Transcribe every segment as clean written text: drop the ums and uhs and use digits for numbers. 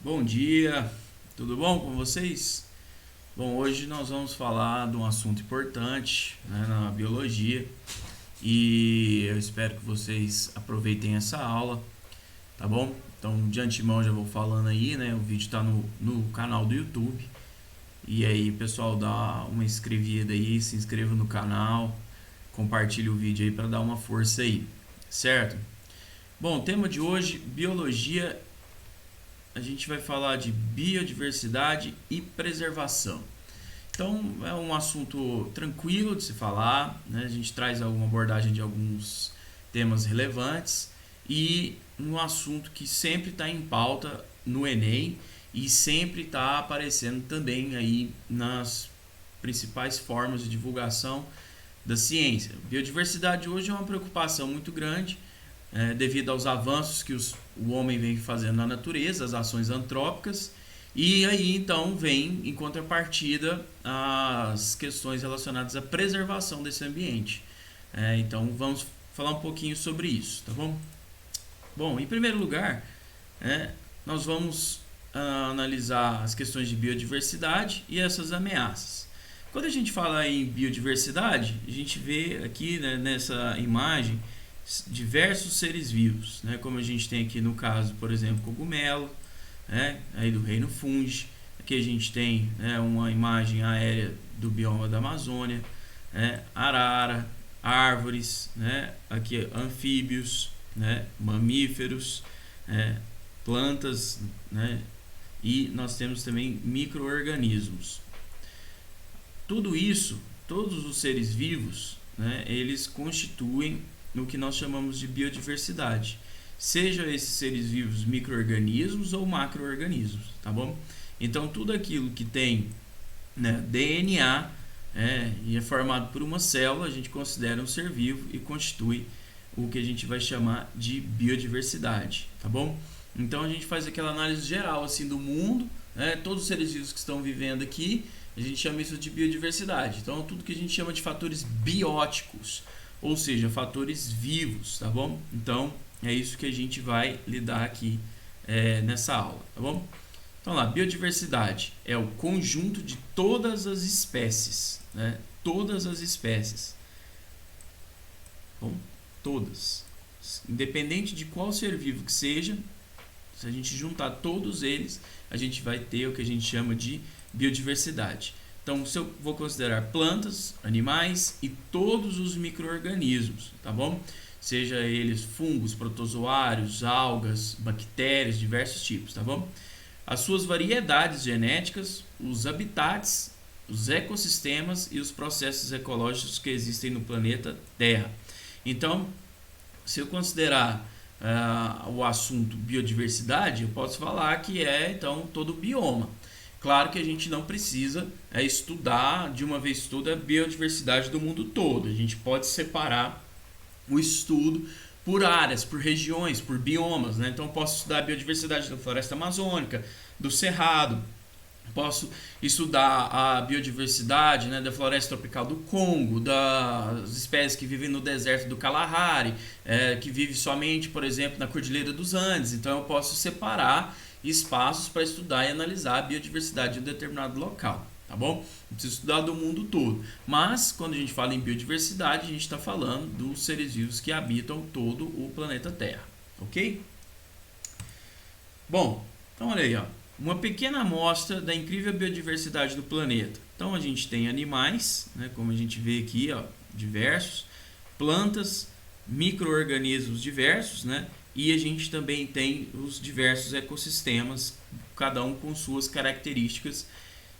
Bom dia, tudo bom com vocês? Bom, hoje nós vamos falar de um assunto importante, né, na biologia, e eu espero que vocês aproveitem essa aula, tá bom? Então, de antemão já vou falando aí, né? O vídeo está no canal do YouTube. E aí, pessoal, dá uma inscrevida aí, se inscreva no canal, compartilhe o vídeo aí para dar uma força aí, certo? Bom, o tema de hoje, biologia. A gente vai falar de biodiversidade e preservação. Então, é um assunto tranquilo de se falar, né? A gente traz alguma abordagem de alguns temas relevantes e um assunto que sempre está em pauta no Enem e sempre está aparecendo também aí nas principais formas de divulgação da ciência. Biodiversidade hoje é uma preocupação muito grande, devido aos avanços que o homem vem fazendo na natureza, as ações antrópicas, e aí então vem em contrapartida as questões relacionadas à preservação desse ambiente. Então vamos falar um pouquinho sobre isso, tá bom? Bom, em primeiro lugar, nós vamos analisar as questões de biodiversidade e essas ameaças. Quando a gente fala em biodiversidade, a gente vê aqui, né, nessa imagem diversos seres vivos, né, como a gente tem aqui no caso, por exemplo, cogumelo, né, aí do reino fungi. Aqui a gente tem, né, uma imagem aérea do bioma da Amazônia, né, arara, árvores, né, aqui anfíbios, né, mamíferos, né, plantas, né, e nós temos também micro-organismos. Tudo isso, todos os seres vivos, né, eles constituem o que nós chamamos de biodiversidade. Seja esses seres vivos micro-organismos ou macro-organismos, tá bom? Então, tudo aquilo que tem, né, DNA, e é formado por uma célula, a gente considera um ser vivo e constitui o que a gente vai chamar de biodiversidade, tá bom? Então, a gente faz aquela análise geral assim do mundo, né, todos os seres vivos que estão vivendo aqui, a gente chama isso de biodiversidade. Então, tudo que a gente chama de fatores bióticos, ou seja, fatores vivos, tá bom? Então, é isso que a gente vai lidar aqui nessa aula, tá bom? Então lá, biodiversidade é o conjunto de todas as espécies, né? Todas as espécies. Bom, todas. Independente de qual ser vivo que seja, se a gente juntar todos eles, a gente vai ter o que a gente chama de biodiversidade. Então, se eu vou considerar plantas, animais e todos os micro-organismos, tá bom? Seja eles fungos, protozoários, algas, bactérias, diversos tipos, tá bom? As suas variedades genéticas, os habitats, os ecossistemas e os processos ecológicos que existem no planeta Terra. Então, se eu considerar o assunto biodiversidade, eu posso falar que é então todo o bioma. Claro que a gente não precisa estudar de uma vez toda a biodiversidade do mundo todo. A gente pode separar o estudo por áreas, por regiões, por biomas, né? Então eu posso estudar a biodiversidade da floresta amazônica, do cerrado, posso estudar a biodiversidade, né, da floresta tropical do Congo, das espécies que vivem no deserto do Kalahari, que vive somente, por exemplo, na Cordilheira dos Andes. Então eu posso separar espaços para estudar e analisar a biodiversidade de um determinado local, tá bom? Não precisa estudar do mundo todo, mas quando a gente fala em biodiversidade, a gente está falando dos seres vivos que habitam todo o planeta Terra, ok? Bom, então olha aí, ó, uma pequena amostra da incrível biodiversidade do planeta. Então a gente tem animais, né, como a gente vê aqui, ó, diversos, plantas, micro-organismos diversos, né, e a gente também tem os diversos ecossistemas, cada um com suas características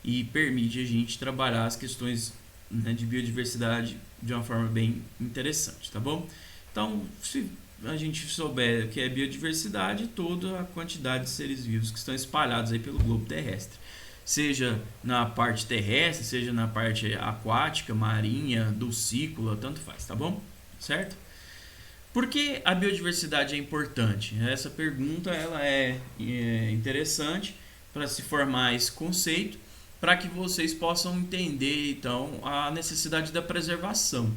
e permite a gente trabalhar as questões, né, de biodiversidade de uma forma bem interessante, tá bom? Então, se a gente souber o que é biodiversidade, toda a quantidade de seres vivos que estão espalhados aí pelo globo terrestre, seja na parte terrestre, seja na parte aquática, marinha, dulcícola, tanto faz, tá bom? Certo? Por que a biodiversidade é importante? Essa pergunta ela é interessante para se formar esse conceito, para que vocês possam entender então a necessidade da preservação.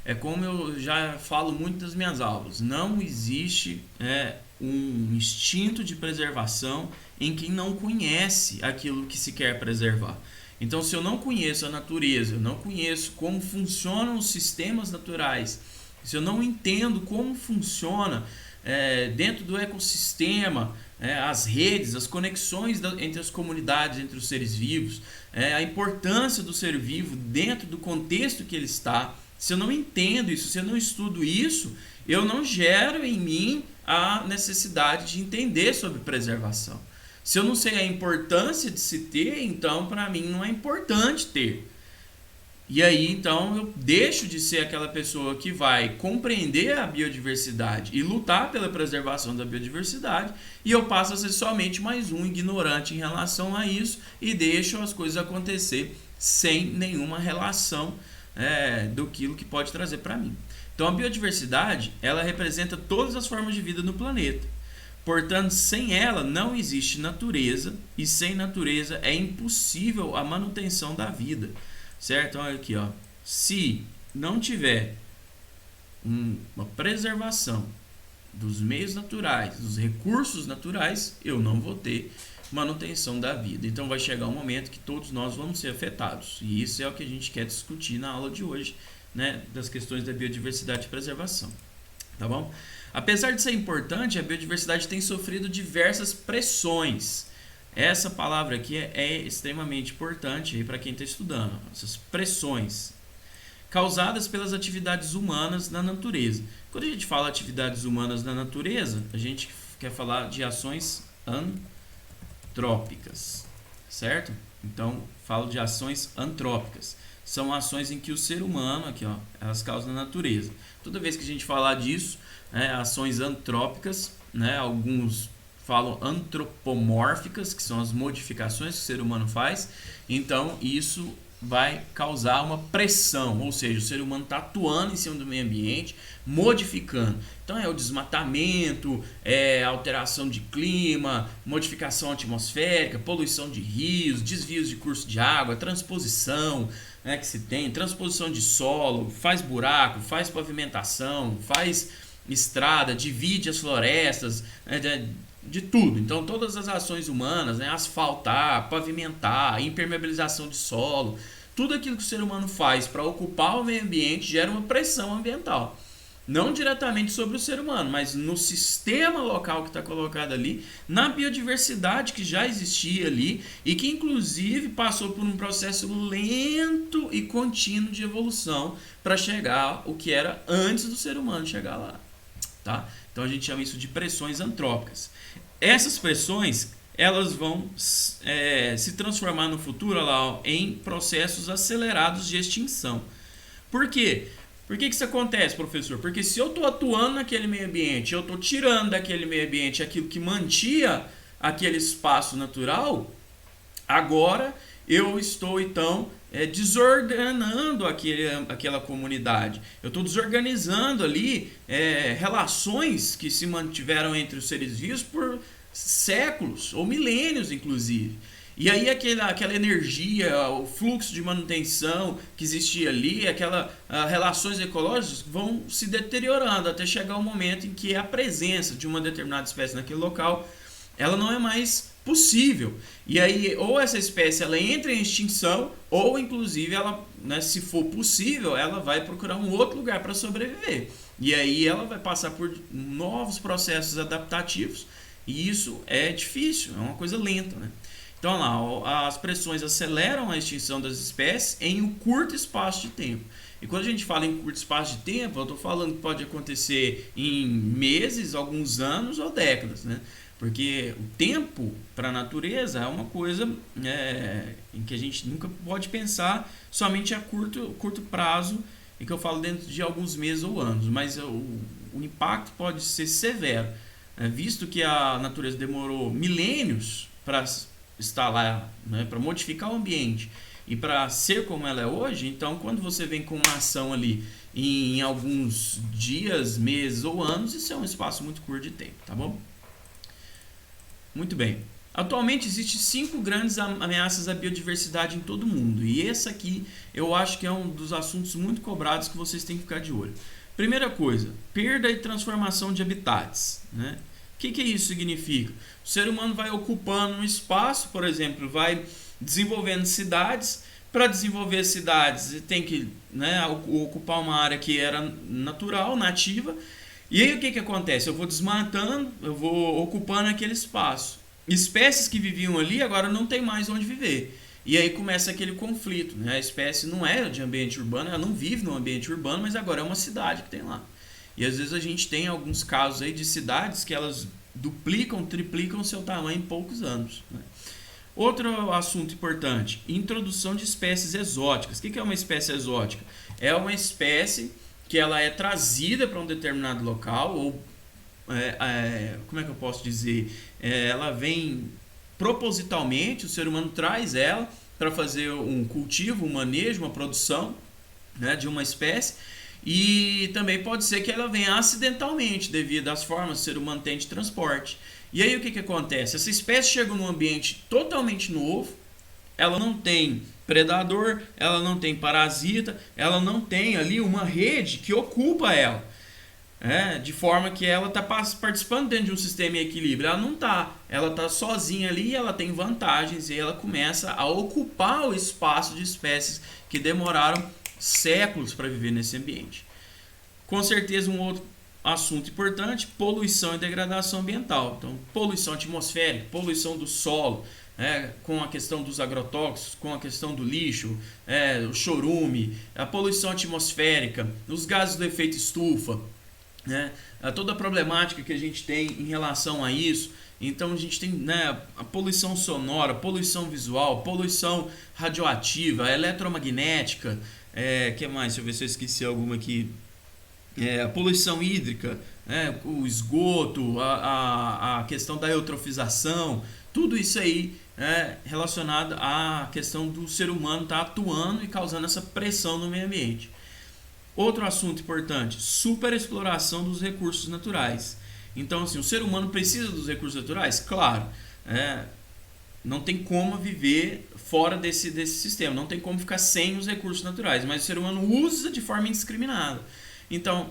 é como eu já falo muito nas minhas aulas, não existe um instinto de preservação em quem não conhece aquilo que se quer preservar. Então, se eu não conheço a natureza, eu não conheço como funcionam os sistemas naturais, se eu não entendo como funciona dentro do ecossistema, as redes, as conexões entre as comunidades, entre os seres vivos, a importância do ser vivo dentro do contexto que ele está, se eu não entendo isso, se eu não estudo isso, eu não gero em mim a necessidade de entender sobre preservação. Se eu não sei a importância de se ter, então para mim não é importante ter. E aí então eu deixo de ser aquela pessoa que vai compreender a biodiversidade e lutar pela preservação da biodiversidade, e eu passo a ser somente mais um ignorante em relação a isso e deixo as coisas acontecer sem nenhuma relação do que pode trazer para mim. Então a biodiversidade, ela representa todas as formas de vida no planeta. Portanto, sem ela não existe natureza, e sem natureza é impossível a manutenção da vida, certo? Olha aqui, ó. Se não tiver uma preservação dos meios naturais, dos recursos naturais, eu não vou ter manutenção da vida. Então vai chegar um momento que todos nós vamos ser afetados, e isso é o que a gente quer discutir na aula de hoje, né, das questões da biodiversidade e preservação, tá bom? Apesar de ser importante, a biodiversidade tem sofrido diversas pressões. Essa palavra aqui é extremamente importante para quem está estudando. Essas pressões causadas pelas atividades humanas na natureza. Quando a gente fala atividades humanas na natureza, a gente quer falar de ações antrópicas, certo? Então, falo de ações antrópicas. São ações em que o ser humano, aqui, ó, elas causam na natureza. Toda vez que a gente falar disso, ações antrópicas, alguns falam antropomórficas, que são as modificações que o ser humano faz. Então, isso vai causar uma pressão, ou seja, o ser humano está atuando em cima do meio ambiente, modificando. Então, é o desmatamento, a alteração de clima, modificação atmosférica, poluição de rios, desvios de curso de água, transposição, que se tem, transposição de solo, faz buraco, faz pavimentação, faz estrada, divide as florestas, de tudo. Então, todas as ações humanas, asfaltar, pavimentar, impermeabilização de solo, tudo aquilo que o ser humano faz para ocupar o meio ambiente gera uma pressão ambiental. Não diretamente sobre o ser humano, mas no sistema local que está colocado ali, na biodiversidade que já existia ali e que inclusive passou por um processo lento e contínuo de evolução para chegar ao que era antes do ser humano chegar lá. Tá? Então a gente chama isso de pressões antrópicas. Essas pressões, elas vão se transformar no futuro em processos acelerados de extinção. Por quê? Por que isso acontece, professor? Porque se eu estou atuando naquele meio ambiente, eu estou tirando daquele meio ambiente aquilo que mantinha aquele espaço natural, agora eu estou então desordenando aquela comunidade. Eu estou desorganizando ali relações que se mantiveram entre os seres vivos por séculos ou milênios, inclusive. E aí aquela energia, o fluxo de manutenção que existia ali, aquelas relações ecológicas vão se deteriorando até chegar um momento em que a presença de uma determinada espécie naquele local, ela não é mais possível. E aí ou essa espécie ela entra em extinção, ou inclusive ela, se for possível, ela vai procurar um outro lugar para sobreviver. E aí ela vai passar por novos processos adaptativos, e isso é difícil, é uma coisa lenta, né? Então lá, as pressões aceleram a extinção das espécies em um curto espaço de tempo. E quando a gente fala em curto espaço de tempo, eu estou falando que pode acontecer em meses, alguns anos ou décadas, né? Porque o tempo para a natureza é uma coisa em que a gente nunca pode pensar somente a curto prazo, e que eu falo dentro de alguns meses ou anos, mas o impacto pode ser severo, visto que a natureza demorou milênios para estar lá, para modificar o ambiente e para ser como ela é hoje. Então, quando você vem com uma ação ali em alguns dias, meses ou anos, isso é um espaço muito curto de tempo, tá bom? Muito bem. Atualmente existem 5 grandes ameaças à biodiversidade em todo o mundo. E esse aqui eu acho que é um dos assuntos muito cobrados que vocês têm que ficar de olho. Primeira coisa, perda e transformação de habitats, né? O que isso significa? O ser humano vai ocupando um espaço, por exemplo, vai desenvolvendo cidades. Para desenvolver cidades, tem que, né, ocupar uma área que era natural, nativa. E aí o que acontece? Eu vou desmatando, eu vou ocupando aquele espaço. Espécies que viviam ali agora não tem mais onde viver. E aí começa aquele conflito, né? A espécie não é de ambiente urbano, ela não vive no ambiente urbano, mas agora é uma cidade que tem lá. E às vezes a gente tem alguns casos aí de cidades que elas duplicam, triplicam seu tamanho em poucos anos, né? Outro assunto importante, introdução de espécies exóticas. O que é uma espécie exótica? É uma espécie que ela é trazida para um determinado local, ou como é que eu posso dizer? Ela vem propositalmente, o ser humano traz ela para fazer um cultivo, um manejo, uma produção, né, de uma espécie. E também pode ser que ela venha acidentalmente, devido às formas que o ser humano tem de transporte. E aí o que acontece? Essa espécie chega num ambiente totalmente novo, ela não tem predador, ela não tem parasita, ela não tem ali uma rede que ocupa ela. De forma que ela está participando dentro de um sistema em equilíbrio. Ela não está, ela está sozinha ali, ela tem vantagens e ela começa a ocupar o espaço de espécies que demoraram séculos para viver nesse ambiente. Com certeza um outro assunto importante, poluição e degradação ambiental. Então, poluição atmosférica, poluição do solo, com a questão dos agrotóxicos, com a questão do lixo, o chorume, a poluição atmosférica, os gases do efeito estufa, toda a problemática que a gente tem em relação a isso. Então a gente tem, né, a poluição sonora, poluição visual, poluição radioativa, eletromagnética, que mais? Deixa eu ver se eu esqueci alguma aqui. A poluição hídrica, o esgoto, a questão da eutrofização, tudo isso aí é relacionado à questão do ser humano estar atuando e causando essa pressão no meio ambiente. Outro assunto importante, superexploração dos recursos naturais. Então, assim, o ser humano precisa dos recursos naturais? Claro, não tem como viver fora desse sistema, não tem como ficar sem os recursos naturais, mas o ser humano usa de forma indiscriminada. Então,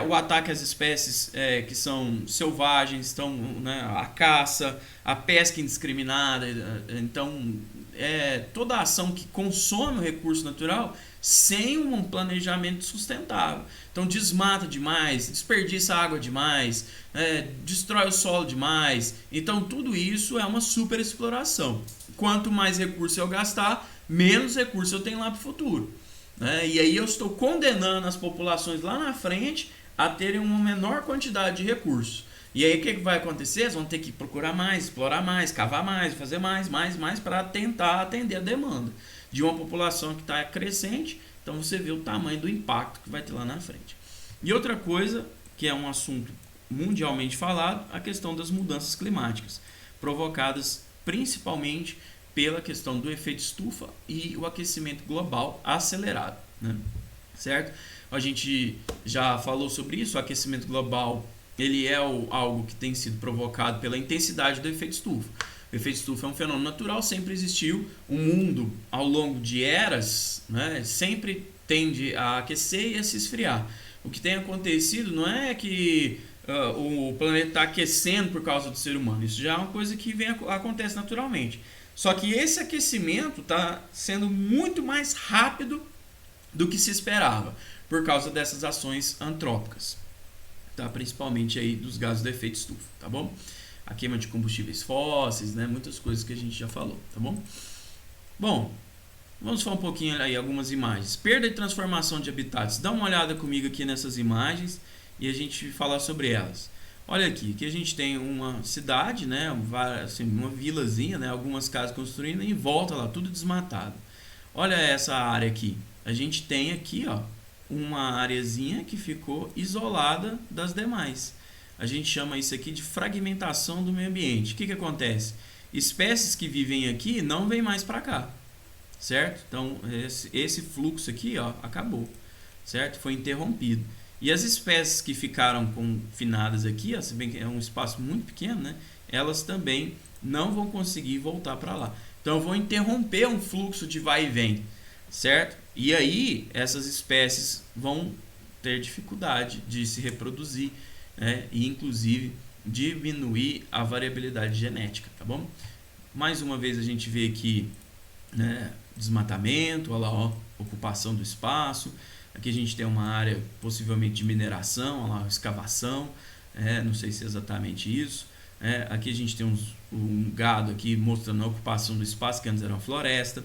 o ataque às espécies que são selvagens, então, né, a caça, a pesca indiscriminada, então, toda a ação que consome o recurso natural sem um planejamento sustentável. Então, desmata demais, desperdiça água demais, destrói o solo demais. Então, tudo isso é uma superexploração. Quanto mais recurso eu gastar, menos recurso eu tenho lá para o futuro. E aí eu estou condenando as populações lá na frente a terem uma menor quantidade de recursos. E aí o que vai acontecer? Eles vão ter que procurar mais, explorar mais, cavar mais, fazer mais para tentar atender a demanda de uma população que está crescente. Então você vê o tamanho do impacto que vai ter lá na frente. E outra coisa, que é um assunto mundialmente falado, a questão das mudanças climáticas, provocadas principalmente pela questão do efeito estufa e o aquecimento global acelerado, né? Certo? A gente já falou sobre isso. O aquecimento global, ele é algo que tem sido provocado pela intensidade do efeito estufa. O efeito estufa é um fenômeno natural, sempre existiu. O mundo, ao longo de eras, né, sempre tende a aquecer e a se esfriar. O que tem acontecido não é que o planeta está aquecendo por causa do ser humano. Isso já é uma coisa que acontece naturalmente. Só que esse aquecimento está sendo muito mais rápido do que se esperava, por causa dessas ações antrópicas, tá? Principalmente aí dos gases do efeito estufa, tá bom? A queima de combustíveis fósseis, né? Muitas coisas que a gente já falou, tá bom? Bom, vamos falar um pouquinho aí, algumas imagens. Perda e transformação de habitats. Dá uma olhada comigo aqui nessas imagens e a gente falar sobre elas. Olha aqui a gente tem uma cidade, né, assim, uma vilazinha, né, algumas casas construindo e em volta lá, tudo desmatado. Olha essa área aqui. A gente tem aqui, ó, uma areazinha que ficou isolada das demais. A gente chama isso aqui de fragmentação do meio ambiente. O que acontece? Espécies que vivem aqui não vêm mais para cá, certo? Então, esse fluxo aqui, ó, acabou, certo? Foi interrompido. E as espécies que ficaram confinadas aqui, ó, se bem que é um espaço muito pequeno, né, elas também não vão conseguir voltar para lá. Então eu vou interromper um fluxo de vai e vem, certo? E aí essas espécies vão ter dificuldade de se reproduzir, né, e inclusive diminuir a variabilidade genética, tá bom? Mais uma vez a gente vê aqui, né, desmatamento, olha lá, ó, ocupação do espaço. Aqui a gente tem uma área possivelmente de mineração, olha lá, escavação, não sei se é exatamente isso. Aqui a gente tem um gado aqui mostrando a ocupação do espaço, que antes era uma floresta,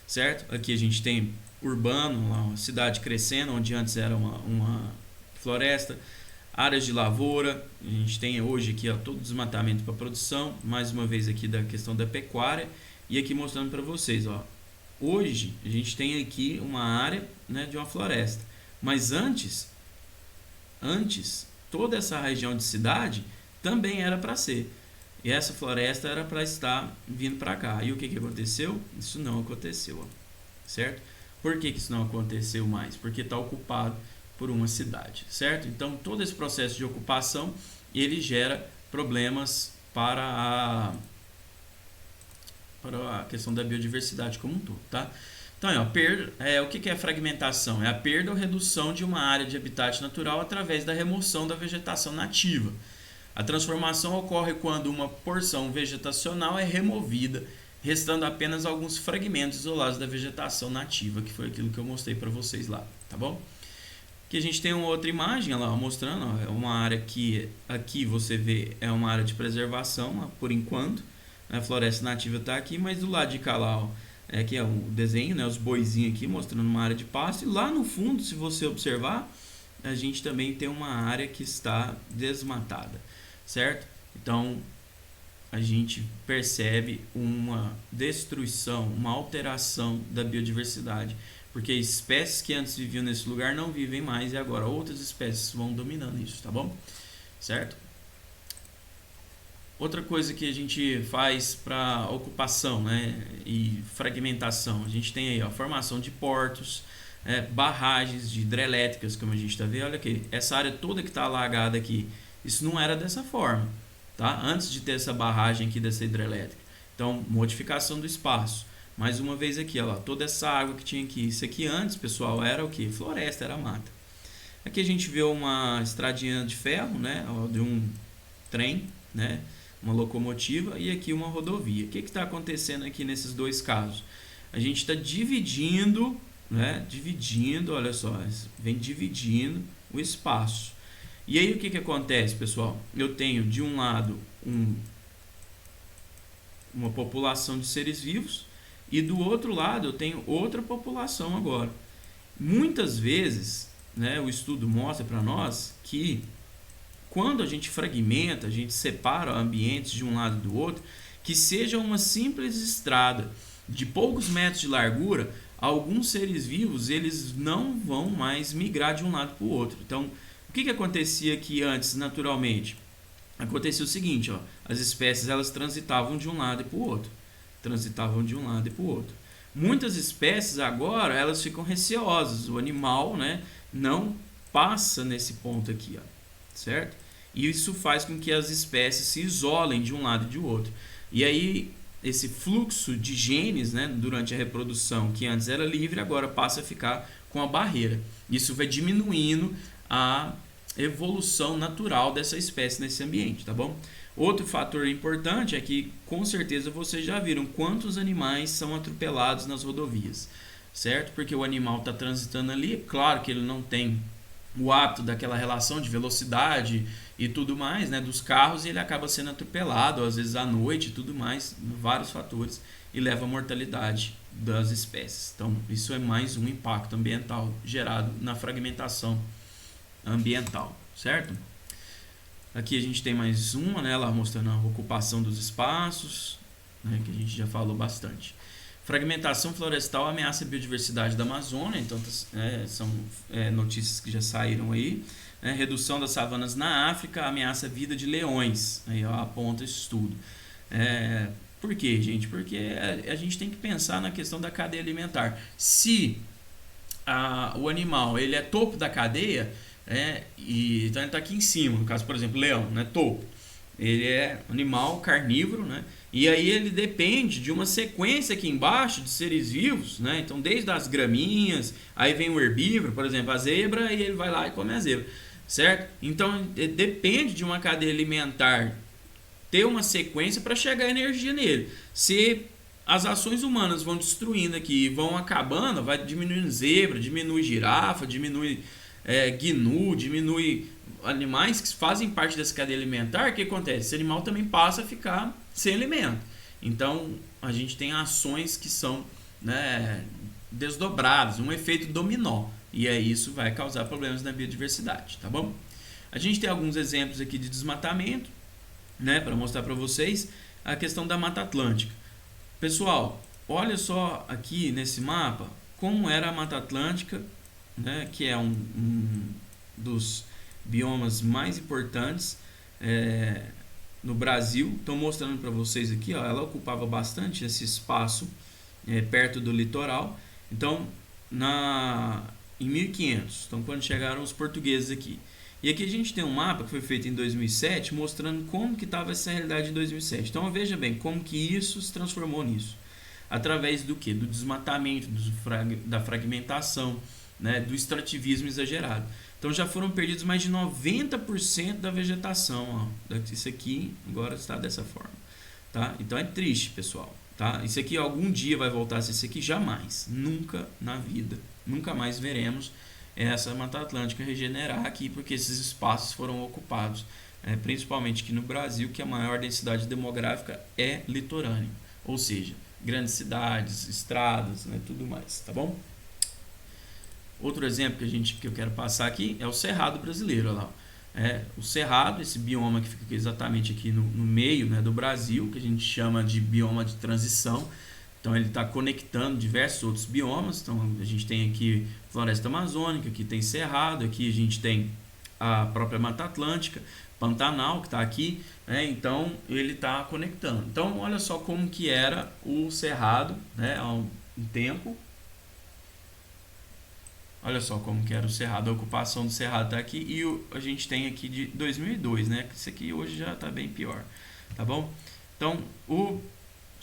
certo? Aqui a gente tem urbano, uma cidade crescendo, onde antes era uma floresta. Áreas de lavoura, a gente tem hoje aqui, ó, todo o desmatamento para produção, mais uma vez aqui da questão da pecuária, e aqui mostrando para vocês, ó, hoje a gente tem aqui uma área, né, de uma floresta, mas antes toda essa região de cidade também era para ser, e essa floresta era para estar vindo para cá. E o que aconteceu? Isso não aconteceu, ó, certo? Por que isso não aconteceu mais? Porque está ocupado por uma cidade, certo? Então todo esse processo de ocupação ele gera problemas para a questão da biodiversidade como um todo, tá? Então, ó, o que é fragmentação? É a perda ou redução de uma área de habitat natural através da remoção da vegetação nativa. A transformação ocorre quando uma porção vegetacional é removida, restando apenas alguns fragmentos isolados da vegetação nativa, que foi aquilo que eu mostrei para vocês lá, tá bom? Aqui a gente tem uma outra imagem lá, mostrando, ó, é uma área que aqui você vê é uma área de preservação, ó, por enquanto. A floresta nativa está aqui, mas do lado de cá lá, ó, que é o desenho, né, os boizinhos aqui mostrando uma área de pasto. E lá no fundo, se você observar, a gente também tem uma área que está desmatada, certo? Então a gente percebe uma destruição, uma alteração da biodiversidade, porque espécies que antes viviam nesse lugar não vivem mais e agora outras espécies vão dominando isso, tá bom? Certo? Outra coisa que a gente faz para ocupação, né, e fragmentação, a gente tem aí, ó, a formação de portos, barragens de hidrelétricas, como a gente está vendo. Olha aqui, essa área toda que está alagada aqui, isso não era dessa forma, tá? Antes de ter essa barragem aqui dessa hidrelétrica. Então, modificação do espaço. Mais uma vez aqui, ó, toda essa água que tinha aqui. Isso aqui antes, pessoal, era o que? Floresta, era mata. Aqui a gente vê uma estradinha de ferro, né, de um trem, né, uma locomotiva, e aqui uma rodovia. O que está acontecendo aqui nesses dois casos? A gente está dividindo, né, olha só, vem dividindo o espaço. E aí o que acontece, pessoal? Eu tenho de um lado uma população de seres vivos, e do outro lado eu tenho outra população agora. Muitas vezes, né, o estudo mostra para nós que quando a gente fragmenta, a gente separa ambientes de um lado e do outro, que seja uma simples estrada de poucos metros de largura, alguns seres vivos eles não vão mais migrar de um lado para o outro. Então, o que acontecia aqui antes naturalmente? Acontecia o seguinte, ó, as espécies elas transitavam de um lado e para o outro. Muitas espécies agora elas ficam receosas, o animal, né, não passa nesse ponto aqui, ó, certo? E isso faz com que as espécies se isolem de um lado e de outro. E aí esse fluxo de genes, né, durante a reprodução, que antes era livre, agora passa a ficar com a barreira. Isso vai diminuindo a evolução natural dessa espécie nesse ambiente, tá bom? Outro fator importante é que, com certeza, vocês já viram quantos animais são atropelados nas rodovias, certo? Porque o animal está transitando ali, claro que ele não tem o hábito daquela relação de velocidade e tudo mais, né, dos carros, e ele acaba sendo atropelado, às vezes à noite e tudo mais, vários fatores, e leva à mortalidade das espécies. Então, isso é mais um impacto ambiental gerado na fragmentação ambiental, certo? Aqui a gente tem mais uma, né, lá mostrando a ocupação dos espaços, né, que a gente já falou bastante. Fragmentação florestal ameaça a biodiversidade da Amazônia, então são notícias que já saíram aí. Né? Redução das savanas na África ameaça a vida de leões, aí ó, aponta esse estudo. Por quê, gente? Porque a gente tem que pensar na questão da cadeia alimentar. Se o animal ele é topo da cadeia, Então ele está aqui em cima, no caso, por exemplo, leão, né, topo. Ele é animal carnívoro, né? E aí ele depende de uma sequência aqui embaixo de seres vivos, né? Então desde as graminhas, aí vem o herbívoro, por exemplo, a zebra, e ele vai lá e come a zebra, certo? Então depende de uma cadeia alimentar ter uma sequência para chegar energia nele. Se as ações humanas vão destruindo aqui, vão acabando, vai diminuindo zebra, diminui girafa, diminui gnu, diminui animais que fazem parte dessa cadeia alimentar. O que acontece? Esse animal também passa a ficar sem alimento. Então a gente tem ações que são, né, desdobradas, um efeito dominó, e aí isso vai causar problemas na biodiversidade, tá bom? A gente tem alguns exemplos aqui de desmatamento, né, para mostrar para vocês a questão da Mata Atlântica. Pessoal, olha só aqui nesse mapa como era a Mata Atlântica, né, que é um dos biomas mais importantes no Brasil. Estou mostrando para vocês aqui, ó, ela ocupava bastante esse espaço perto do litoral. Então, em 1500, então quando chegaram os portugueses aqui. E aqui a gente tem um mapa que foi feito em 2007, mostrando como que estava essa realidade em 2007. Então veja bem como que isso se transformou nisso. Através do quê? Do desmatamento, da fragmentação, né, do extrativismo exagerado. Então já foram perdidos mais de 90% da vegetação. Ó. Isso aqui agora está dessa forma. Tá? Então é triste, pessoal. Tá? Isso aqui algum dia vai voltar a ser isso aqui? Jamais. Nunca na vida. Nunca mais veremos essa Mata Atlântica regenerar aqui, porque esses espaços foram ocupados, principalmente aqui no Brasil, que a maior densidade demográfica é litorânea, ou seja, grandes cidades, estradas, né, tudo mais, tá bom? Outro exemplo que eu quero passar aqui é o Cerrado brasileiro, olha lá. O Cerrado, esse bioma que fica exatamente aqui no meio, né, do Brasil, que a gente chama de bioma de transição. Então ele está conectando diversos outros biomas. Então a gente tem aqui floresta amazônica, aqui tem cerrado, aqui a gente tem a própria Mata Atlântica, Pantanal que está aqui, né? Então ele está conectando. Então olha só como que era o cerrado, né, há um tempo. Olha só como que era o cerrado, a ocupação do cerrado está aqui, e a gente tem aqui de 2002, né? Isso aqui hoje já está bem pior, tá bom? Então o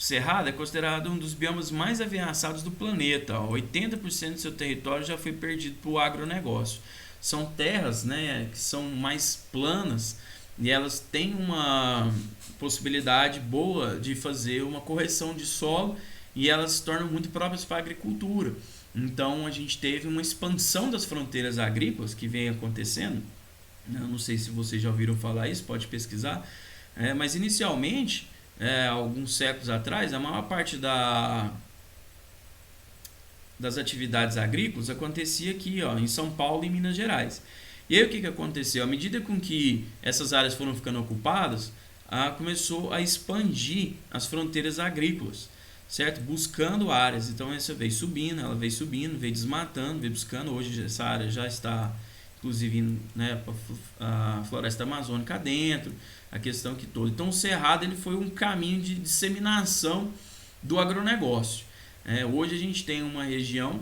Cerrado é considerado um dos biomas mais ameaçados do planeta. 80% do seu território já foi perdido para o agronegócio. São terras, né, que são mais planas e elas têm uma possibilidade boa de fazer uma correção de solo e elas se tornam muito próprias para a agricultura. Então a gente teve uma expansão das fronteiras agrícolas que vem acontecendo. Eu não sei se vocês já ouviram falar isso, pode pesquisar. Mas inicialmente, alguns séculos atrás, a maior parte das atividades agrícolas acontecia aqui, ó, em São Paulo e Minas Gerais. E aí o que aconteceu? À medida com que essas áreas foram ficando ocupadas, começou a expandir as fronteiras agrícolas, certo? Buscando áreas. Então essa veio subindo, veio desmatando, veio buscando. Hoje essa área já está, inclusive, né, a floresta amazônica dentro, a questão que toda. Então o cerrado ele foi um caminho de disseminação do agronegócio. Hoje a gente tem uma região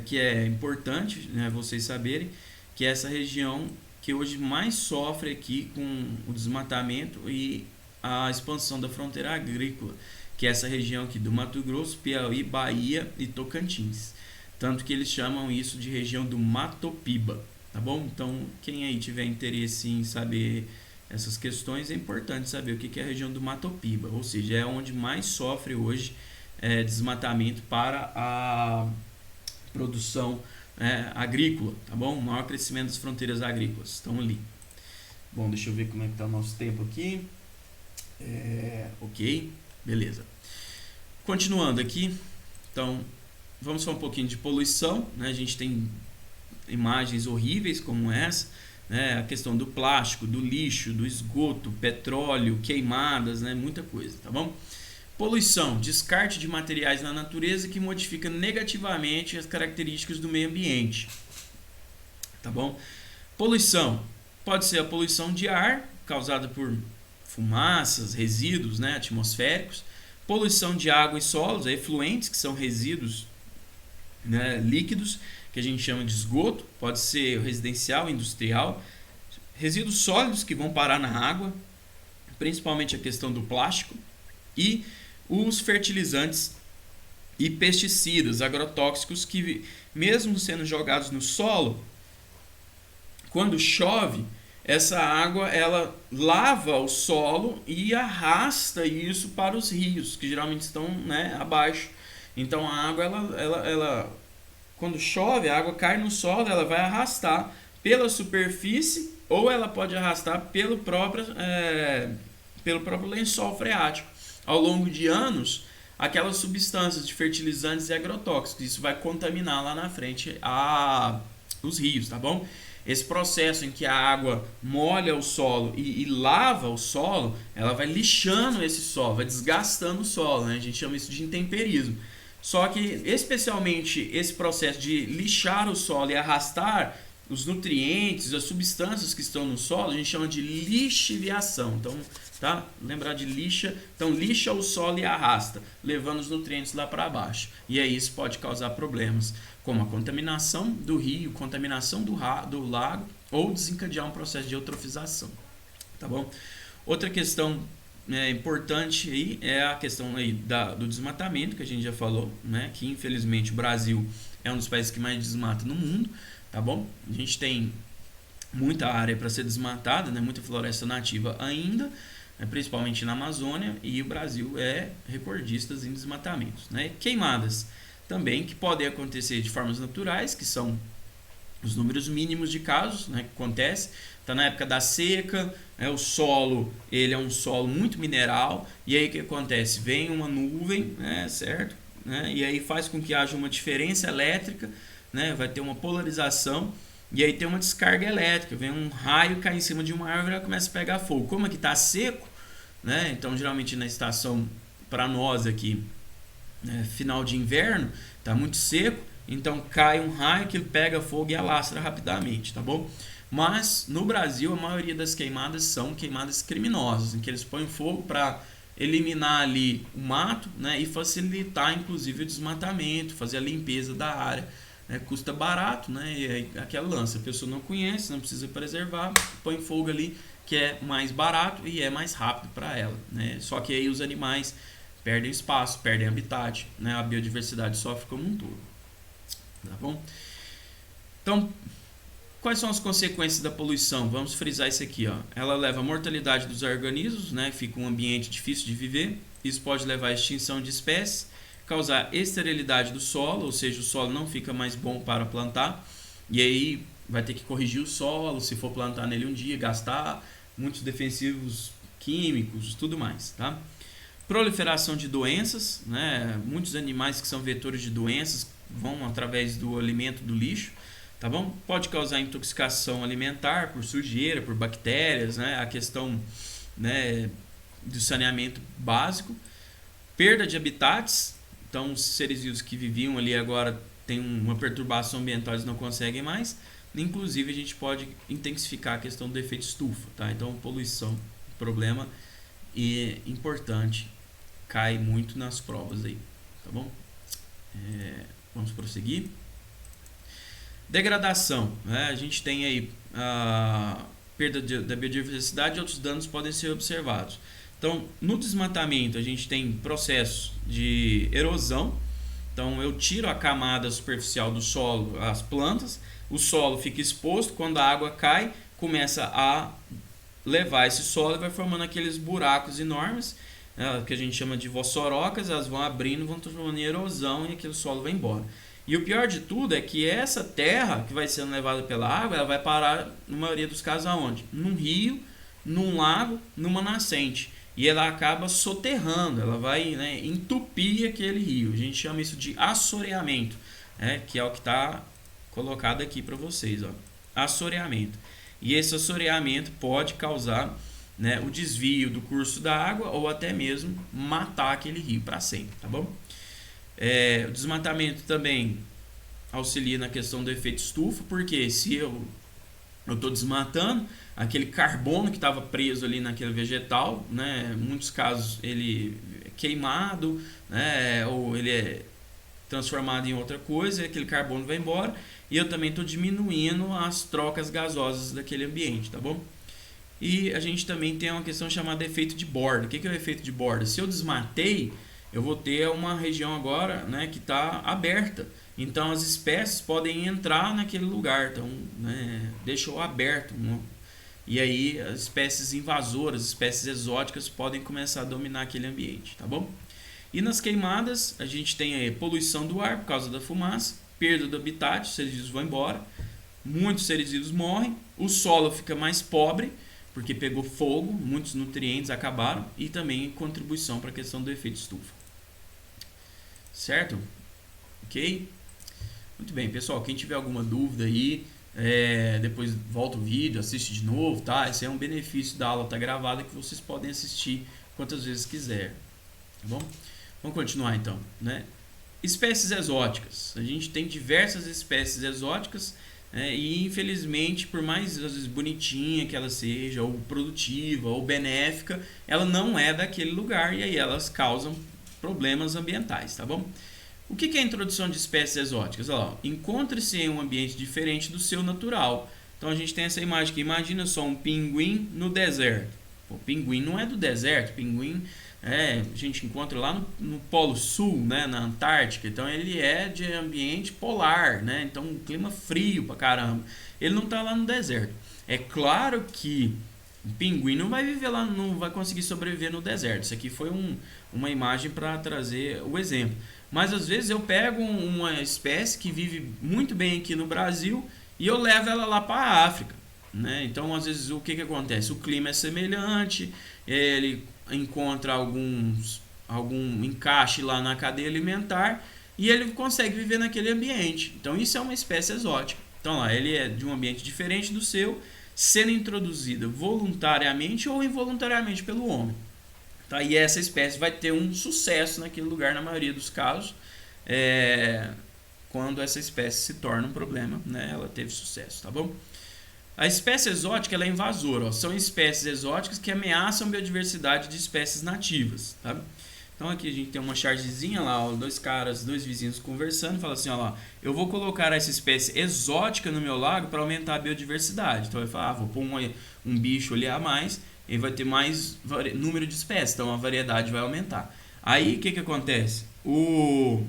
que é importante, né, vocês saberem, que é essa região que hoje mais sofre aqui com o desmatamento e a expansão da fronteira agrícola, que é essa região aqui do Mato Grosso, Piauí, Bahia e Tocantins. Tanto que eles chamam isso de região do Matopiba, tá bom? Então, quem aí tiver interesse em saber essas questões, é importante saber o que é a região do Matopiba, ou seja, é onde mais sofre hoje desmatamento para a produção agrícola, tá bom? O maior crescimento das fronteiras agrícolas estão ali. Bom, deixa eu ver como é que está o nosso tempo aqui. Ok, beleza. Continuando aqui, então vamos falar um pouquinho de poluição, né? A gente tem imagens horríveis como essa, né? A questão do plástico, do lixo, do esgoto, petróleo, queimadas, né? Muita coisa, tá bom? Poluição, descarte de materiais na natureza que modifica negativamente as características do meio ambiente, tá bom? Poluição, pode ser a poluição de ar, causada por fumaças, resíduos, né, atmosféricos. Poluição de água e solos, efluentes, que são resíduos, né, líquidos, que a gente chama de esgoto, pode ser residencial, industrial, resíduos sólidos que vão parar na água, principalmente a questão do plástico, e os fertilizantes e pesticidas, agrotóxicos que, mesmo sendo jogados no solo, quando chove, essa água ela lava o solo e arrasta isso para os rios, que geralmente estão, né, abaixo. Então a água, ela quando chove, a água cai no solo, ela vai arrastar pela superfície ou ela pode arrastar pelo próprio lençol freático. Ao longo de anos, aquelas substâncias de fertilizantes e agrotóxicos, isso vai contaminar lá na frente os rios, tá bom? Esse processo em que a água molha o solo e lava o solo, ela vai lixando esse solo, vai desgastando o solo, né? A gente chama isso de intemperismo. Só que, especialmente, esse processo de lixar o solo e arrastar os nutrientes, as substâncias que estão no solo, a gente chama de lixiviação. Então, tá? Lembrar de lixa. Então, lixa o solo e arrasta, levando os nutrientes lá para baixo. E aí isso pode causar problemas, como a contaminação do rio, contaminação do lago, ou desencadear um processo de eutrofização. Tá bom? Outra questão importante aí é a questão aí do desmatamento, que a gente já falou, né? Que infelizmente o Brasil é um dos países que mais desmata no mundo. Tá bom? A gente tem muita área para ser desmatada, né? Muita floresta nativa ainda, né? Principalmente na Amazônia, e o Brasil é recordista em desmatamentos, né? Queimadas também, que podem acontecer de formas naturais, que são os números mínimos de casos, né, que acontece. Está na época da seca, né, o solo ele é um solo muito mineral, e aí o que acontece? Vem uma nuvem, né, certo? Né, e aí faz com que haja uma diferença elétrica, né, vai ter uma polarização, e aí tem uma descarga elétrica, vem um raio, cai em cima de uma árvore e começa a pegar fogo. Como aqui está seco, né, então geralmente na estação, para nós aqui, final de inverno, está muito seco, então cai um raio que ele pega fogo e alastra rapidamente, tá bom? Mas no Brasil a maioria das queimadas são queimadas criminosas, em que eles põem fogo para eliminar ali o mato, né, e facilitar inclusive o desmatamento, fazer a limpeza da área, né, custa barato, né, e aí aquela lança, a pessoa não conhece, não precisa preservar, põe fogo ali que é mais barato e é mais rápido para ela, né? Só que aí os animais perdem espaço, perdem habitat, né? A biodiversidade sofre como um todo. Tá bom? Então, quais são as consequências da poluição? Vamos frisar isso aqui, ó. Ela leva à mortalidade dos organismos, né? Fica um ambiente difícil de viver. Isso pode levar à extinção de espécies, causar esterilidade do solo, ou seja, o solo não fica mais bom para plantar. E aí vai ter que corrigir o solo, se for plantar nele um dia, gastar muitos defensivos químicos, tudo mais, tá? Proliferação de doenças, né? Muitos animais que são vetores de doenças vão através do alimento do lixo, tá bom? Pode causar intoxicação alimentar por sujeira, por bactérias, né? A questão, né, do saneamento básico, perda de habitats, então os seres vivos que viviam ali agora têm uma perturbação ambiental, eles não conseguem mais. Inclusive a gente pode intensificar a questão do efeito estufa, tá? Então poluição, problema e importante, cai muito nas provas aí, tá bom? Vamos prosseguir. Degradação, né? A gente tem aí a perda da biodiversidade e outros danos podem ser observados. Então, no desmatamento, a gente tem processos de erosão. Então, eu tiro a camada superficial do solo, as plantas, o solo fica exposto, quando a água cai, começa a levar esse solo e vai formando aqueles buracos enormes, que a gente chama de vossorocas, elas vão abrindo, vão transformando em erosão e aquele solo vai embora. E o pior de tudo é que essa terra que vai sendo levada pela água, ela vai parar, na maioria dos casos, aonde? Num rio, num lago, numa nascente. E ela acaba soterrando, ela vai, né, entupir aquele rio. A gente chama isso de assoreamento, né, que é o que está colocado aqui para vocês, ó. Assoreamento. E esse assoreamento pode causar, né, o desvio do curso da água ou até mesmo matar aquele rio para sempre, tá bom? O desmatamento também auxilia na questão do efeito estufa, porque se eu estou desmatando, aquele carbono que estava preso ali naquele vegetal, né, em muitos casos ele é queimado, né, ou ele é transformado em outra coisa, e aquele carbono vai embora, e eu também estou diminuindo as trocas gasosas daquele ambiente, tá bom? E a gente também tem uma questão chamada efeito de borda. O que é o efeito de borda? Se eu desmatei, eu vou ter uma região agora, né, que está aberta. Então as espécies podem entrar naquele lugar. Então, né, deixou aberto. E aí as espécies invasoras, espécies exóticas podem começar a dominar aquele ambiente, tá bom? E nas queimadas, a gente tem aí poluição do ar por causa da fumaça, perda do habitat, os seres vivos vão embora, muitos seres vivos morrem, o solo fica mais pobre, porque pegou fogo, muitos nutrientes acabaram, e também contribuição para a questão do efeito estufa. Certo? Ok? Muito bem, pessoal, quem tiver alguma dúvida aí, depois volta o vídeo, assiste de novo, tá? Esse é um benefício da aula, tá gravada, que vocês podem assistir quantas vezes quiser, tá bom? Vamos continuar então, né? Espécies exóticas. A gente tem diversas espécies exóticas, e infelizmente, por mais às vezes bonitinha que ela seja, ou produtiva, ou benéfica, ela não é daquele lugar e aí elas causam problemas ambientais, tá bom? O que é a introdução de espécies exóticas? Encontre-se em um ambiente diferente do seu natural. Então a gente tem essa imagem aqui. Imagina só um pinguim no deserto. O pinguim não é do deserto. Pinguim a gente encontra lá no Polo Sul, né, na Antártica. Então ele é de ambiente polar, né? Então um clima frio pra caramba. Ele não está lá no deserto. É claro que o pinguim não vai viver lá, não vai conseguir sobreviver no deserto. Isso aqui foi uma imagem para trazer o exemplo. Mas às vezes eu pego uma espécie que vive muito bem aqui no Brasil e eu levo ela lá para a África, né? Então às vezes o que acontece? O clima é semelhante, ele encontra algum encaixe lá na cadeia alimentar e ele consegue viver naquele ambiente. Então isso é uma espécie exótica. Então lá, ele é de um ambiente diferente do seu, sendo introduzida voluntariamente ou involuntariamente pelo homem. Tá? E essa espécie vai ter um sucesso naquele lugar, na maioria dos casos, quando essa espécie se torna um problema, né? Ela teve sucesso, tá bom? A espécie exótica ela é invasora, são espécies exóticas que ameaçam a biodiversidade de espécies nativas, tá? Então aqui a gente tem uma chargezinha lá, dois vizinhos conversando, fala assim, eu vou colocar essa espécie exótica no meu lago para aumentar a biodiversidade. Então ele fala, vou pôr um bicho ali a mais, e vai ter mais número de espécies, então a variedade vai aumentar. Aí o que acontece? O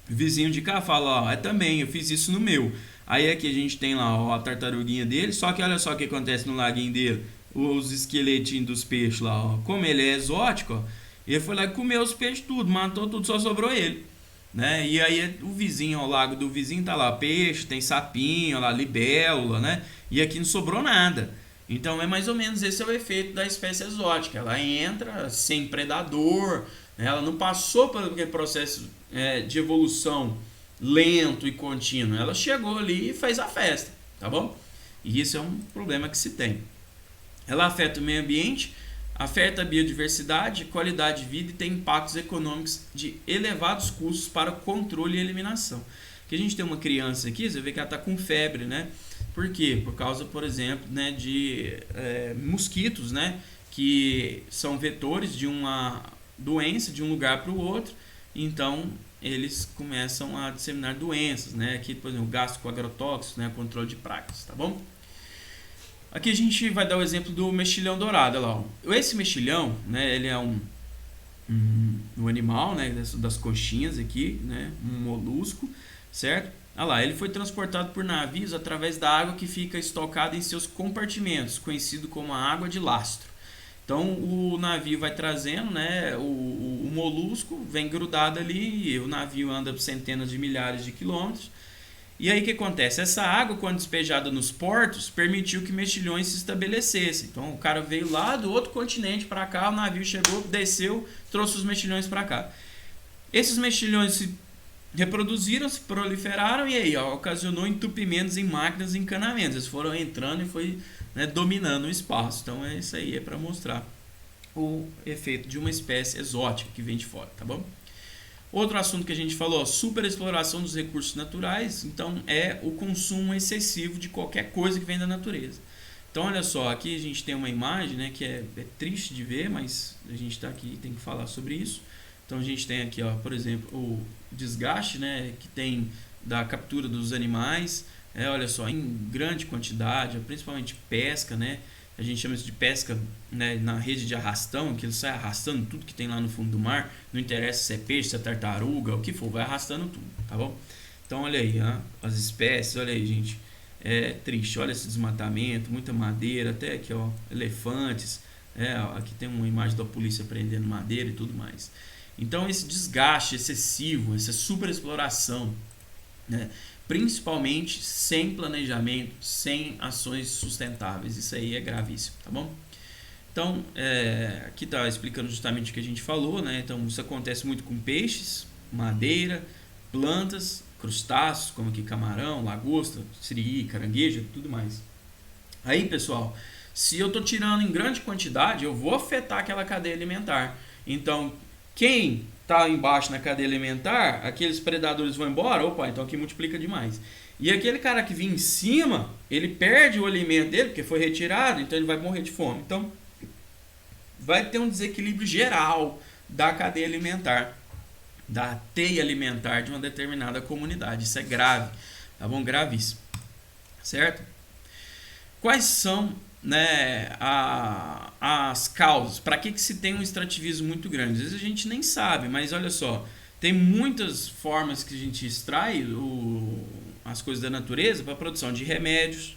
vizinho de cá fala, também, eu fiz isso no meu. Aí aqui a gente tem lá a tartaruguinha dele, só que olha só o que acontece no laguinho dele, os esqueletinhos dos peixes lá, como ele é exótico, ele foi lá e comeu os peixes tudo, matou tudo, só sobrou ele, né? E aí o vizinho, o lago do vizinho tá lá, peixe, tem sapinho, lá, libélula, né? E aqui não sobrou nada. Então é mais ou menos esse é o efeito da espécie exótica. Ela entra sem predador, né? Ela não passou por aquele processo de evolução lento e contínuo. Ela chegou ali e fez a festa, tá bom? E isso é um problema que se tem. Ela afeta o meio ambiente, afeta a biodiversidade, qualidade de vida e tem impactos econômicos de elevados custos para o controle e eliminação. Que a gente tem uma criança aqui, você vê que ela está com febre, né? Por quê? Por causa, por exemplo, né, de mosquitos, né, que são vetores de uma doença de um lugar para o outro. Então, eles começam a disseminar doenças, né? Aqui, por exemplo, gasto com agrotóxicos, né, controle de pragas, tá bom? Aqui a gente vai dar o exemplo do mexilhão dourado, olha lá. Esse mexilhão, né, ele é um animal, né, das coxinhas aqui, né, um molusco, certo? Olha lá, ele foi transportado por navios através da água que fica estocada em seus compartimentos, conhecido como a água de lastro. Então o navio vai trazendo, né, o molusco, vem grudado ali, e o navio anda centenas de milhares de quilômetros. E aí o que acontece? Essa água, quando despejada nos portos, permitiu que mexilhões se estabelecessem. Então o cara veio lá do outro continente para cá, o navio chegou, desceu, trouxe os mexilhões para cá. Esses mexilhões se reproduziram, se proliferaram e aí ocasionou entupimentos em máquinas e encanamentos. Eles foram entrando e foi, né, dominando o espaço. Então isso aí é para mostrar o efeito de uma espécie exótica que vem de fora, tá bom? Outro assunto que a gente falou, superexploração dos recursos naturais. Então é o consumo excessivo de qualquer coisa que vem da natureza. Então olha só, aqui a gente tem uma imagem, né, que é triste de ver, mas a gente está aqui tem que falar sobre isso. Então a gente tem aqui, por exemplo, o desgaste, né, que tem da captura dos animais, olha só, em grande quantidade, principalmente pesca, né? A gente chama isso de pesca, né, na rede de arrastão, que ele sai arrastando tudo que tem lá no fundo do mar, não interessa se é peixe, se é tartaruga, o que for, vai arrastando tudo, tá bom? Então olha aí, as espécies, olha aí, gente, é triste, olha esse desmatamento, muita madeira, até aqui, ó, elefantes, aqui tem uma imagem da polícia prendendo madeira e tudo mais. Então esse desgaste excessivo, essa superexploração, né, principalmente sem planejamento, sem ações sustentáveis, isso aí é gravíssimo, tá bom? Então, aqui está explicando justamente o que a gente falou, né? Então, isso acontece muito com peixes, madeira, plantas, crustáceos, como aqui camarão, lagosta, siri, caranguejo, tudo mais. Aí, pessoal, se eu estou tirando em grande quantidade, eu vou afetar aquela cadeia alimentar. Então, quem está embaixo na cadeia alimentar, aqueles predadores vão embora, opa, então aqui multiplica demais. E aquele cara que vinha em cima, ele perde o alimento dele, porque foi retirado, então ele vai morrer de fome. Então, vai ter um desequilíbrio geral da cadeia alimentar, da teia alimentar de uma determinada comunidade. Isso é grave, tá bom? Gravíssimo, certo? Quais são, né, as causas? Para que se tem um extrativismo muito grande? Às vezes a gente nem sabe, mas olha só, tem muitas formas que a gente extrai as coisas da natureza para a produção de remédios,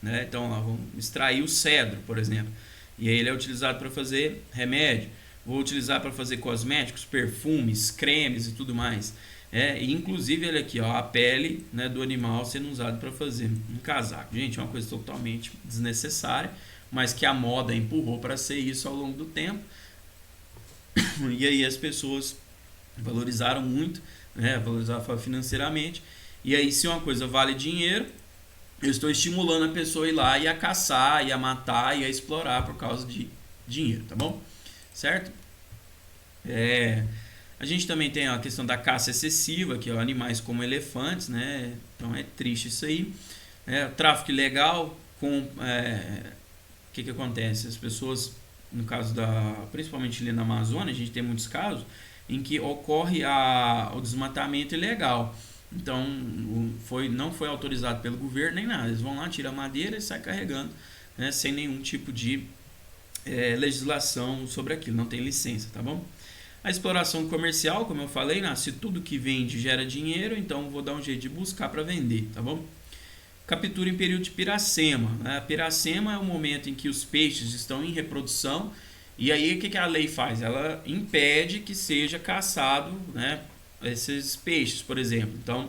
né? Então, vamos extrair o cedro, por exemplo, e aí ele é utilizado para fazer remédio. Vou utilizar para fazer cosméticos, perfumes, cremes e tudo mais. E inclusive ele aqui, ó, a pele, né, do animal sendo usado para fazer um casaco. Gente, é uma coisa totalmente desnecessária, mas que a moda empurrou para ser isso ao longo do tempo. E aí as pessoas valorizaram muito, né, valorizaram financeiramente. E aí, se uma coisa vale dinheiro, eu estou estimulando a pessoa a ir lá e a caçar, e a matar, e a explorar por causa de dinheiro, tá bom? Certo? A gente também tem a questão da caça excessiva, que é animais como elefantes, né? Então é triste isso aí. Tráfico ilegal, o que acontece? As pessoas, no caso principalmente ali na Amazônia, a gente tem muitos casos em que ocorre o desmatamento ilegal. Então não foi autorizado pelo governo nem nada. Eles vão lá, tiram a madeira e saem carregando, né, sem nenhum tipo de legislação sobre aquilo, não tem licença, tá bom? A exploração comercial, como eu falei, se tudo que vende gera dinheiro, então vou dar um jeito de buscar para vender, tá bom? Captura em período de piracema, né? Piracema é o momento em que os peixes estão em reprodução, e aí o que a lei faz? Ela impede que seja caçado, né, esses peixes, por exemplo. Então,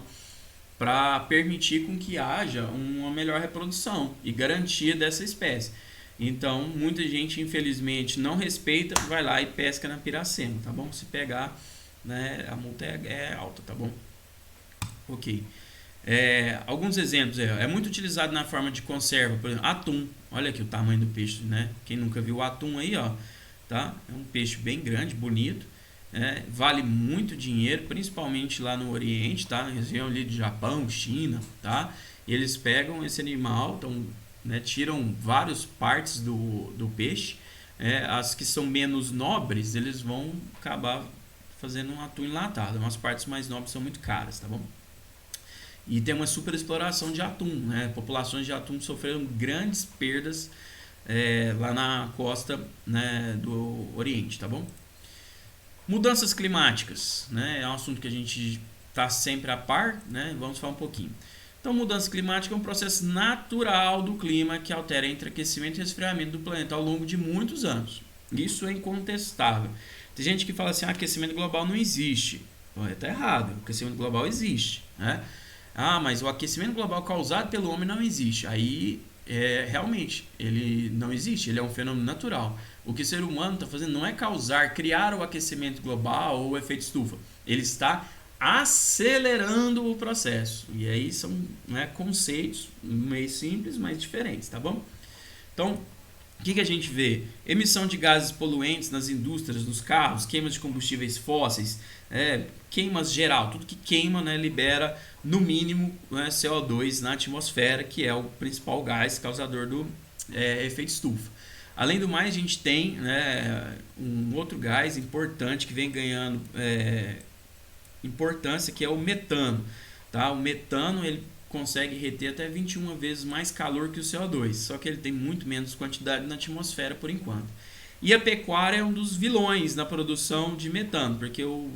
para permitir com que haja uma melhor reprodução e garantia dessa espécie. Então, muita gente, infelizmente, não respeita, vai lá e pesca na piracema, tá bom? Se pegar, né, a multa é alta, tá bom? Ok. Alguns exemplos, é muito utilizado na forma de conserva, por exemplo, atum. Olha aqui o tamanho do peixe, né? Quem nunca viu o atum aí, ó, tá? É um peixe bem grande, bonito, vale muito dinheiro, principalmente lá no Oriente, tá? Na região ali de Japão, China, tá? Eles pegam esse animal, então, né, tiram várias partes do peixe, as que são menos nobres, eles vão acabar fazendo um atum enlatado. As partes mais nobres são muito caras, tá bom? E tem uma super exploração de atum, né? Populações de atum sofreram grandes perdas lá na costa, né, do Oriente, tá bom? Mudanças climáticas, né? É um assunto que a gente está sempre a par, né? Vamos falar um pouquinho. Então, mudança climática é um processo natural do clima que altera entre aquecimento e resfriamento do planeta ao longo de muitos anos. Isso é incontestável. Tem gente que fala assim, aquecimento global não existe. Está errado, o aquecimento global existe, né? Mas o aquecimento global causado pelo homem não existe. Aí, realmente, ele não existe, ele é um fenômeno natural. O que o ser humano está fazendo não é criar o aquecimento global ou o efeito estufa. Ele está acelerando o processo. E aí são, né, conceitos meio simples, mas diferentes, tá bom? Então, o que a gente vê? Emissão de gases poluentes nas indústrias, nos carros, queimas de combustíveis fósseis, queimas geral, tudo que queima, né, libera no mínimo, né, CO2 na atmosfera, que é o principal gás causador do efeito estufa. Além do mais, a gente tem, né, um outro gás importante que vem ganhando importância, que é o metano. tá? O metano ele consegue reter até 21 vezes mais calor que o CO2, só que ele tem muito menos quantidade na atmosfera por enquanto. E a pecuária é um dos vilões na produção de metano, porque o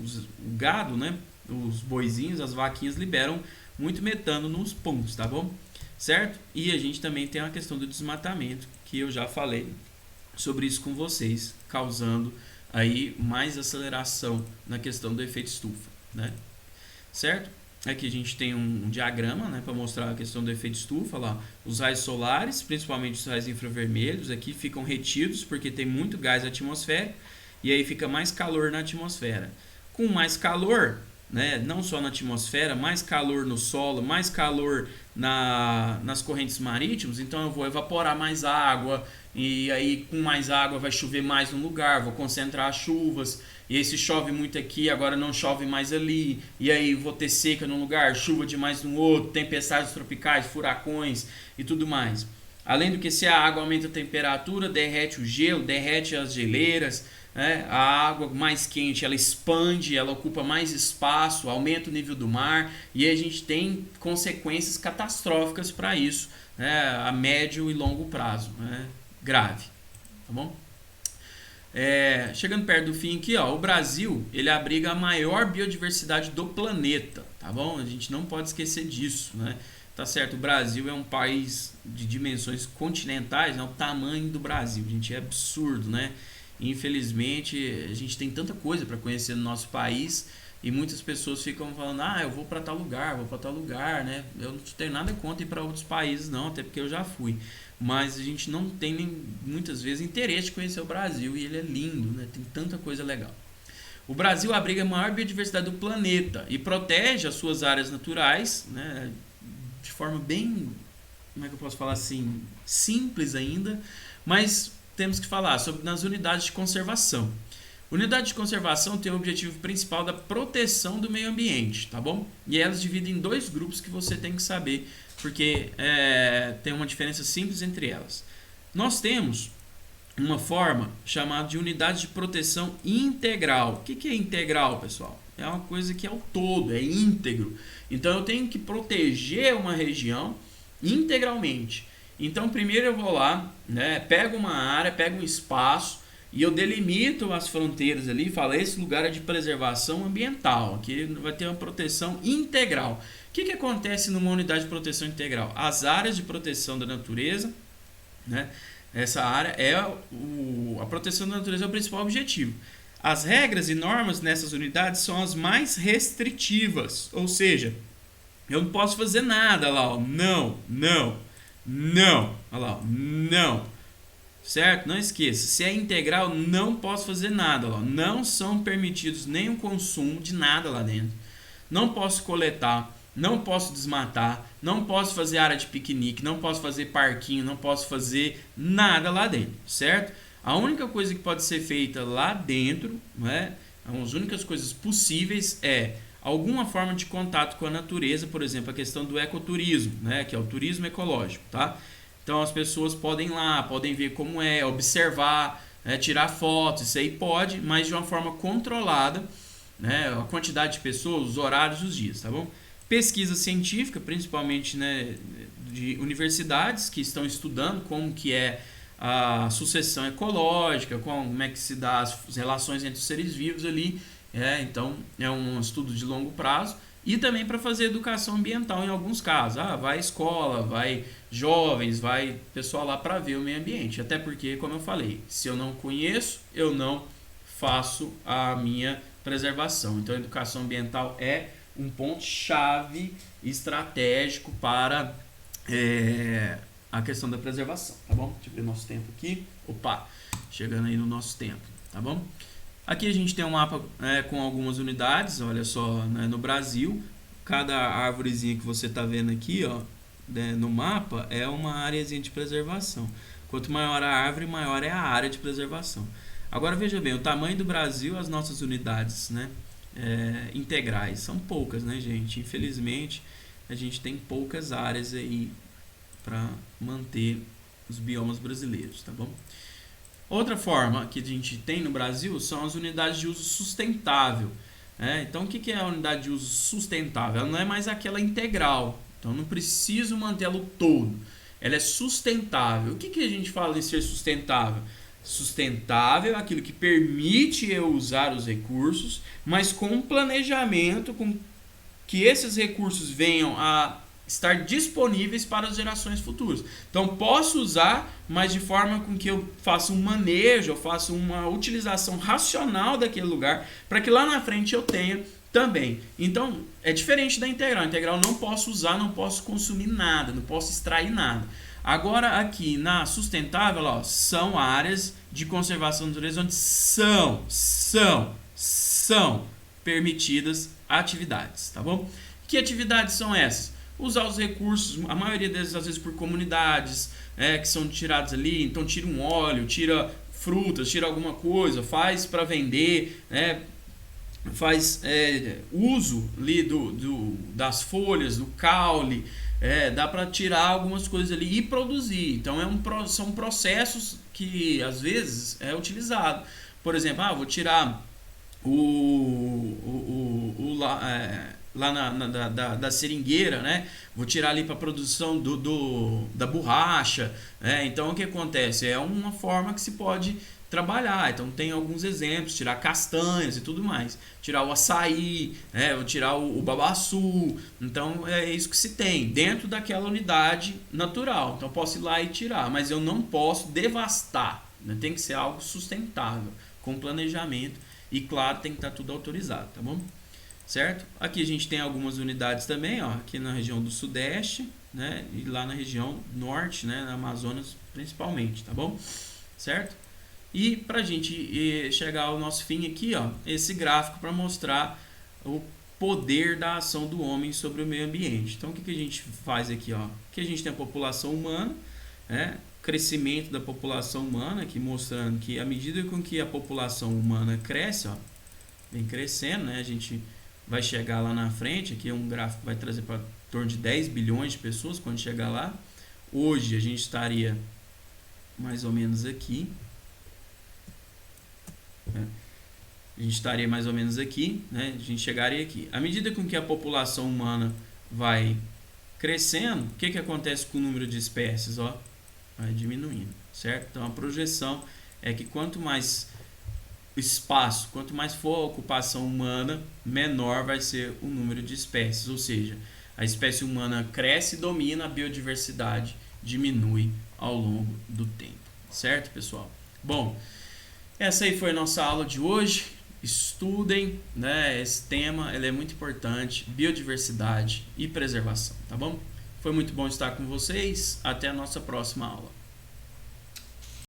gado, né, os boizinhos, as vaquinhas liberam muito metano nos puns, tá bom? Certo? E a gente também tem a questão do desmatamento, que eu já falei sobre isso com vocês, causando aí mais aceleração na questão do efeito estufa, né? Certo? Aqui a gente tem um diagrama, né, para mostrar a questão do efeito estufa. Lá, os raios solares, principalmente os raios infravermelhos, aqui ficam retidos porque tem muito gás na atmosfera e aí fica mais calor na atmosfera. Com mais calor, né, não só na atmosfera, mais calor no solo, mais calor nas correntes marítimas, então eu vou evaporar mais água e aí com mais água vai chover mais no lugar, vou concentrar as chuvas. E aí se chove muito aqui, agora não chove mais ali. E aí vou ter seca num lugar, chuva demais no outro, tempestades tropicais, furacões e tudo mais. Além do que, se a água aumenta a temperatura, derrete o gelo, derrete as geleiras, né? A água mais quente, ela expande, ela ocupa mais espaço, aumenta o nível do mar. E aí a gente tem consequências catastróficas para isso, né? A médio e longo prazo, né? Grave, tá bom? Chegando perto do fim aqui, ó, o Brasil ele abriga a maior biodiversidade do planeta, tá bom? A gente não pode esquecer disso, né? Tá certo, o Brasil é um país de dimensões continentais, né? O tamanho do Brasil, gente, é absurdo, né? Infelizmente, a gente tem tanta coisa para conhecer no nosso país e muitas pessoas ficam falando, eu vou para tal lugar, vou para tal lugar, né? Eu não tenho nada contra ir para outros países, não, até porque eu já fui. Mas a gente não tem nem, muitas vezes, interesse de conhecer o Brasil e ele é lindo, né? Tem tanta coisa legal. O Brasil abriga a maior biodiversidade do planeta e protege as suas áreas naturais, né? De forma bem, como é que eu posso falar assim, simples ainda, mas temos que falar sobre nas unidades de conservação. Unidade de conservação tem o objetivo principal da proteção do meio ambiente, tá bom? E elas dividem em dois grupos que você tem que saber, porque tem uma diferença simples entre elas. Nós temos uma forma chamada de unidade de proteção integral. O que é integral, pessoal? É uma coisa que é o todo, é íntegro. Então eu tenho que proteger uma região integralmente. Então primeiro eu vou lá, né, pego uma área, pego um espaço e eu delimito as fronteiras ali e falo, esse lugar é de preservação ambiental, aqui vai ter uma proteção integral. O que acontece numa unidade de proteção integral? As áreas de proteção da natureza, né, essa área a proteção da natureza é o principal objetivo. As regras e normas nessas unidades são as mais restritivas, ou seja, eu não posso fazer nada lá, ó, não, olha lá, ó, não, certo? Não esqueça, se é integral, não posso fazer nada, ó, não são permitidos nenhum consumo de nada lá dentro, não posso coletar, não posso desmatar, não posso fazer área de piquenique, não posso fazer parquinho, não posso fazer nada lá dentro, certo? A única coisa que pode ser feita lá dentro, né, as únicas coisas possíveis é alguma forma de contato com a natureza, por exemplo, a questão do ecoturismo, né, que é o turismo ecológico, tá? Então as pessoas podem ir lá, podem ver como é, observar, tirar fotos, isso aí pode, mas de uma forma controlada, né, a quantidade de pessoas, os horários, os dias, tá bom? Pesquisa científica, principalmente, né, de universidades que estão estudando como que é a sucessão ecológica, como é que se dá as relações entre os seres vivos ali. Então é um estudo de longo prazo e também para fazer educação ambiental em alguns casos. Vai escola, vai jovens, vai pessoal lá para ver o meio ambiente. Até porque, como eu falei, se eu não conheço, eu não faço a minha preservação. Então a educação ambiental é um ponto-chave estratégico para a questão da preservação, tá bom? Deixa eu ver o nosso tempo aqui. Opa, chegando aí no nosso tempo, tá bom? Aqui a gente tem um mapa com algumas unidades, olha só, né, no Brasil, cada árvorezinha que você está vendo aqui, ó, né, no mapa, é uma áreazinha de preservação. Quanto maior a árvore, maior é a área de preservação. Agora veja bem, o tamanho do Brasil, as nossas unidades, né, integrais, são poucas, né, gente? Infelizmente, a gente tem poucas áreas aí para manter os biomas brasileiros, tá bom? Outra forma que a gente tem no Brasil são as unidades de uso sustentável. Então, o que é a unidade de uso sustentável? Ela não é mais aquela integral. Então, não preciso mantê-lo todo. Ela é sustentável. O que a gente fala em ser sustentável? Sustentável é aquilo que permite eu usar os recursos, mas com planejamento, com que esses recursos venham a estar disponíveis para as gerações futuras. Então, posso usar, mas de forma com que eu faça um manejo, eu faça uma utilização racional daquele lugar, para que lá na frente eu tenha também. Então, é diferente da integral. A integral não posso usar, não posso consumir nada, não posso extrair nada. Agora, aqui na sustentável, ó, são áreas de conservação da natureza onde são permitidas atividades, tá bom? Que atividades são essas? Usar os recursos, a maioria deles às vezes por comunidades, que são tirados ali, então tira um óleo, tira frutas, tira alguma coisa, faz para vender, faz uso ali das folhas, do caule, dá para tirar algumas coisas ali e produzir. Então são processos que às vezes é utilizado. Por exemplo, vou tirar lá da seringueira, né? Vou tirar ali para a produção da borracha, então o que acontece? É uma forma que se pode trabalhar. Então tem alguns exemplos, tirar castanhas e tudo mais, tirar o açaí, vou tirar o babaçu. Então é isso que se tem dentro daquela unidade natural. Então eu posso ir lá e tirar, mas eu não posso devastar, né? Tem que ser algo sustentável, com planejamento e claro, tem que estar tudo autorizado, tá bom? Certo? Aqui a gente tem algumas unidades também, ó, aqui na região do Sudeste, né, e lá na região Norte, né, na Amazonas principalmente, tá bom? Certo? E para a gente chegar ao nosso fim aqui, ó, esse gráfico para mostrar o poder da ação do homem sobre o meio ambiente. Então, o que a gente faz aqui, ó? Aqui a gente tem a população humana, crescimento da população humana, aqui mostrando que à medida com que a população humana cresce, ó, vem crescendo, né? A gente vai chegar lá na frente, aqui é um gráfico que vai trazer para torno de 10 bilhões de pessoas quando chegar lá. Hoje a gente estaria mais ou menos aqui. A gente estaria mais ou menos aqui, né? A gente chegaria aqui. À medida com que a população humana vai crescendo, o que acontece com o número de espécies? Ó, vai diminuindo, certo? Então a projeção é que quanto mais espaço, quanto mais for a ocupação humana, menor vai ser o número de espécies, ou seja, a espécie humana cresce e domina, a biodiversidade diminui ao longo do tempo, certo, pessoal? Bom, essa aí foi a nossa aula de hoje. Estudem, né, esse tema, ele é muito importante, biodiversidade e preservação, tá bom? Foi muito bom estar com vocês, até a nossa próxima aula.